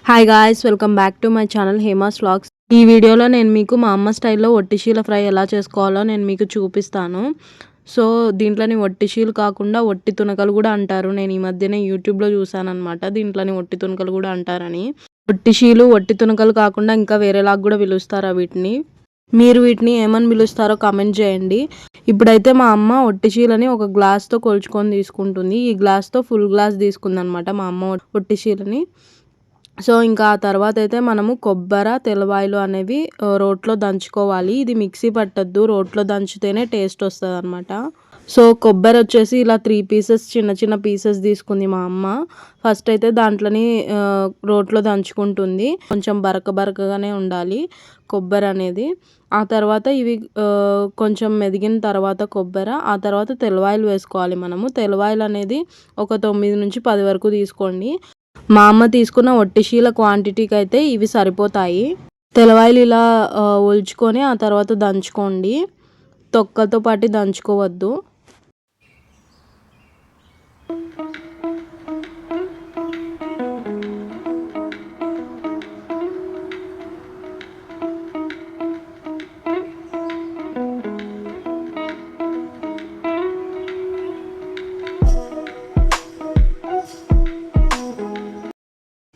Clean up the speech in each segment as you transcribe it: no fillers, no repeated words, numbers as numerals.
Hi guys, welcome back to my channel Hema's vlogs. ఈ వీడియోలో నేను మీకు మా అమ్మ స్టైల్లో ఒట్టిశీల ఫ్రై ఎలా చేసుకోవాలో నేను మీకు చూపిస్తాను. సో దీంట్లోని ఒట్టిశీలు కాకుండా ఒట్టి తునకలు కూడా అంటారు. నేను ఈ మధ్యనే యూట్యూబ్లో చూసానమాట, దీంట్లోని ఒట్టి తునకలు కూడా అంటారని. ఒట్టిశీలు ఒట్టి తునకలు కాకుండా ఇంకా వేరేలాగా కూడా పిలుస్తారా వీటిని? మీరు వీటిని ఏమని పిలుస్తారో కామెంట్ చేయండి. ఇప్పుడైతే మా అమ్మ ఒట్టిశీలని ఒక గ్లాస్తో కొలుచుకొని తీసుకుంటుంది. ఈ గ్లాస్తో ఫుల్ గ్లాస్ తీసుకుందనమాట మా అమ్మ ఒట్టిశీలని. సో ఇంకా ఆ తర్వాత అయితే మనము కొబ్బరి, తెల్లవాయలు అనేవి రోట్లో దంచుకోవాలి. ఇది మిక్సీ పట్టద్దు, రోట్లో దంచితేనే టేస్ట్ వస్తుంది అనమాట. సో కొబ్బరి వచ్చేసి ఇలా 3 పీసెస్, చిన్న చిన్న పీసెస్ తీసుకుంది మా అమ్మ. ఫస్ట్ అయితే దాంట్లోని రోట్లో దంచుకుంటుంది. కొంచెం బరకగానే ఉండాలి కొబ్బరి అనేది. ఆ తర్వాత ఇవి కొంచెం మెదిగిన తర్వాత కొబ్బరి, ఆ తర్వాత తెల్లవాయలు వేసుకోవాలి మనము. తెల్లవాయలు అనేది ఒక 9 నుంచి 10 వరకు తీసుకోండి. మా అమ్మ తీసుకున్న ఒట్టిశీల క్వాంటిటీకి అయితే ఇవి సరిపోతాయి. తెల్లవాయలు ఇలా ఒలుచుకొని ఆ తర్వాత దంచుకోండి, తొక్కతో పాటు దంచుకోవద్దు.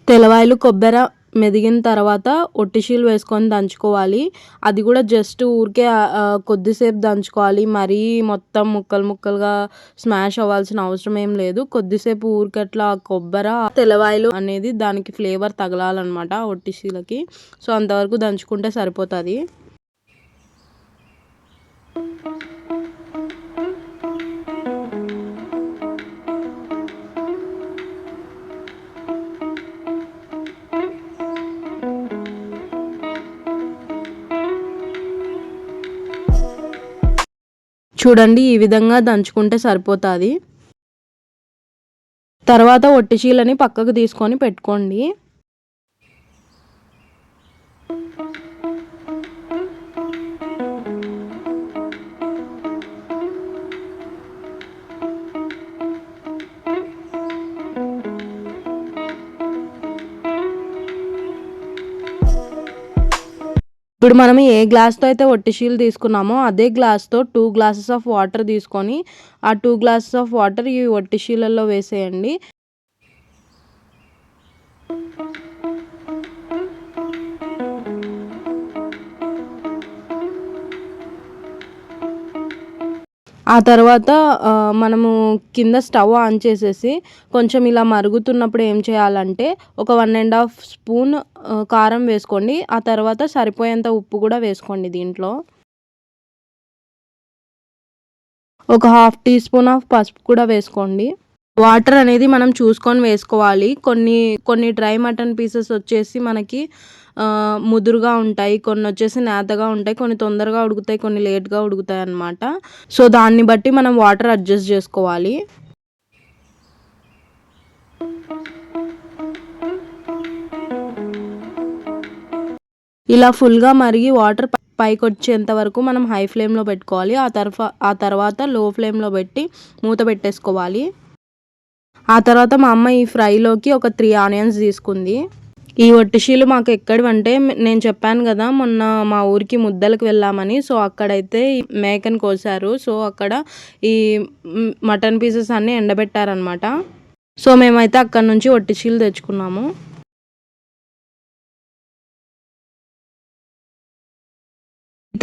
తెల్లవాయలు, కొబ్బరి మెదిగిన తర్వాత ఒట్టిశీలు వేసుకొని దంచుకోవాలి. అది కూడా జస్ట్ ఊరికే కొద్దిసేపు దంచుకోవాలి. మరీ మొత్తం ముక్కలు ముక్కలుగా స్మాష్ అవ్వాల్సిన అవసరం ఏం లేదు. కొద్దిసేపు ఊరికట్లా కొబ్బరి, తెల్లవాయలు అనేది దానికి ఫ్లేవర్ తగలాలన్నమాట ఒట్టిశీలకి. సో అంతవరకు దంచుకుంటే సరిపోతుంది. చూడండి, ఈ విధంగా దంచుకుంటే సరిపోతుంది. తర్వాత ఒట్టిశీలని పక్కకు తీసుకొని పెట్టుకోండి. ఇప్పుడు మనం ఏ గ్లాస్తో అయితే ఒట్టిశీలు తీసుకున్నామో అదే గ్లాస్తో 2 గ్లాసెస్ ఆఫ్ వాటర్ తీసుకొని ఆ 2 గ్లాసెస్ ఆఫ్ వాటర్ ఈ ఒట్టిశీలలో వేసేయండి. ఆ తర్వాత మనము కింద స్టవ్ ఆన్ చేసేసి కొంచెం ఇలా మరుగుతున్నప్పుడు ఏం చేయాలంటే ఒక 1.5 స్పూన్ కారం వేసుకోండి. ఆ తర్వాత సరిపోయేంత ఉప్పు కూడా వేసుకోండి. దీంట్లో ఒక 1/2 టీ స్పూన్ ఆఫ్ పసుపు కూడా వేసుకోండి. వాటర్ అనేది మనం చూసుకొని వేసుకోవాలి. కొన్ని డ్రై మటన్ పీసెస్ వచ్చేసి మనకి ముదురుగా ఉంటాయి, కొన్ని వచ్చేసి నేతగా ఉంటాయి, కొన్ని తొందరగా ఉడుకుతాయి, కొన్ని లేట్గా ఉడుకుతాయి అన్నమాట. సో దాన్ని బట్టి మనం వాటర్ అడ్జస్ట్ చేసుకోవాలి. ఇలా ఫుల్గా మరిగి వాటర్ పైకి వచ్చేంత వరకు మనం హై ఫ్లేమ్లో పెట్టుకోవాలి. ఆ తర్వాత లో ఫ్లేమ్లో పెట్టి మూత పెట్టేసుకోవాలి. ఆ తర్వాత మా అమ్మ ఈ ఫ్రైలోకి ఒక 3 ఆనియన్స్ తీసుకుంది. ఈ ఒట్టిశీలు మాకు ఎక్కడివంటే, నేను చెప్పాను కదా మొన్న మా ఊరికి ముద్దలకు వెళ్ళామని. సో అక్కడైతే మేకని కోసారు. సో అక్కడ ఈ మటన్ పీసెస్ అన్నీ ఎండబెట్టారనమాట. సో మేమైతే అక్కడ నుంచి ఒట్టిశీలు తెచ్చుకున్నాము.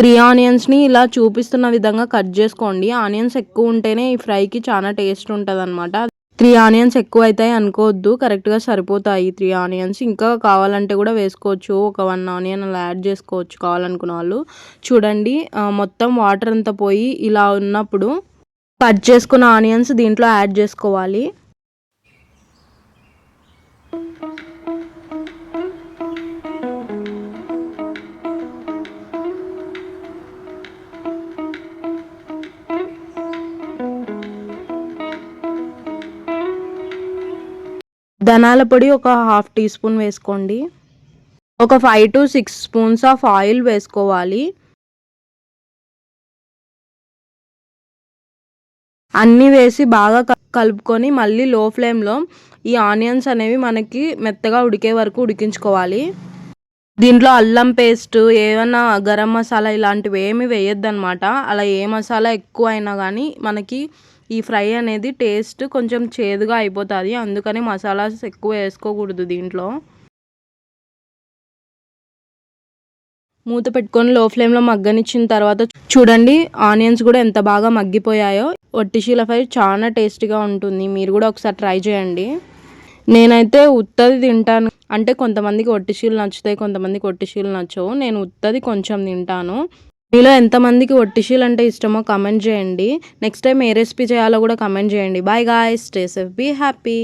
3 ఆనియన్స్ని ఇలా చూపిస్తున్న విధంగా కట్ చేసుకోండి. ఆనియన్స్ ఎక్కువ ఉంటేనే ఈ ఫ్రైకి చాలా టేస్ట్ ఉంటుంది అనమాట. 3 ఆనియన్స్ ఎక్కువ అవుతాయి అనుకోవద్దు, కరెక్ట్గా సరిపోతాయి 3 ఆనియన్స్. ఇంకా కావాలంటే కూడా వేసుకోవచ్చు, ఒక 1 ఆనియన్ అలా యాడ్ చేసుకోవచ్చు కావాలనుకున్న వాళ్ళు. చూడండి, మొత్తం వాటర్ అంతా పోయి ఇలా ఉన్నప్పుడు కట్ చేసుకున్న ఆనియన్స్ దీంట్లో యాడ్ చేసుకోవాలి. ధనాల పొడి ఒక 1/2 టీ స్పూన్ వేసుకోండి. ఒక 5 to 6 స్పూన్స్ ఆఫ్ ఆయిల్ వేసుకోవాలి. అన్నీ వేసి బాగా కలుపుకొని మళ్ళీ లో ఫ్లేమ్లో ఈ ఆనియన్స్ అనేవి మనకి మెత్తగా ఉడికే వరకు ఉడికించుకోవాలి. దీంట్లో అల్లం పేస్ట్, ఏమన్నా గరం మసాలా ఇలాంటివి ఏమి వేయొద్దనమాట. అలా ఏ మసాలా ఎక్కువ అయినా కానీ మనకి ఈ ఫ్రై అనేది టేస్ట్ కొంచెం చేదుగా అయిపోతుంది. అందుకని మసాలాస్ ఎక్కువ వేసుకోకూడదు దీంట్లో. మూత పెట్టుకొని లో ఫ్లేమ్లో మగ్గనిచ్చిన తర్వాత చూడండి ఆనియన్స్ కూడా ఎంత బాగా మగ్గిపోయాయో. ఒట్టిశీల ఫ్రై చాలా టేస్టీగా ఉంటుంది. మీరు కూడా ఒకసారి ట్రై చేయండి. నేనైతే ఉత్తది తింటాను. అంటే కొంతమందికి ఒట్టిశీలు నచ్చుతాయి, కొంతమందికి ఒట్టిశీలు నచ్చవు. నేను ఉత్తది కొంచెం తింటాను. మీలో ఎంతమందికి ఒట్టిశీలు అంటే ఇష్టమో కమెంట్ చేయండి. నెక్స్ట్ టైం ఏ రెసిపీ చేయాలో కూడా కమెంట్ చేయండి. Bye guys, stay safe, be happy.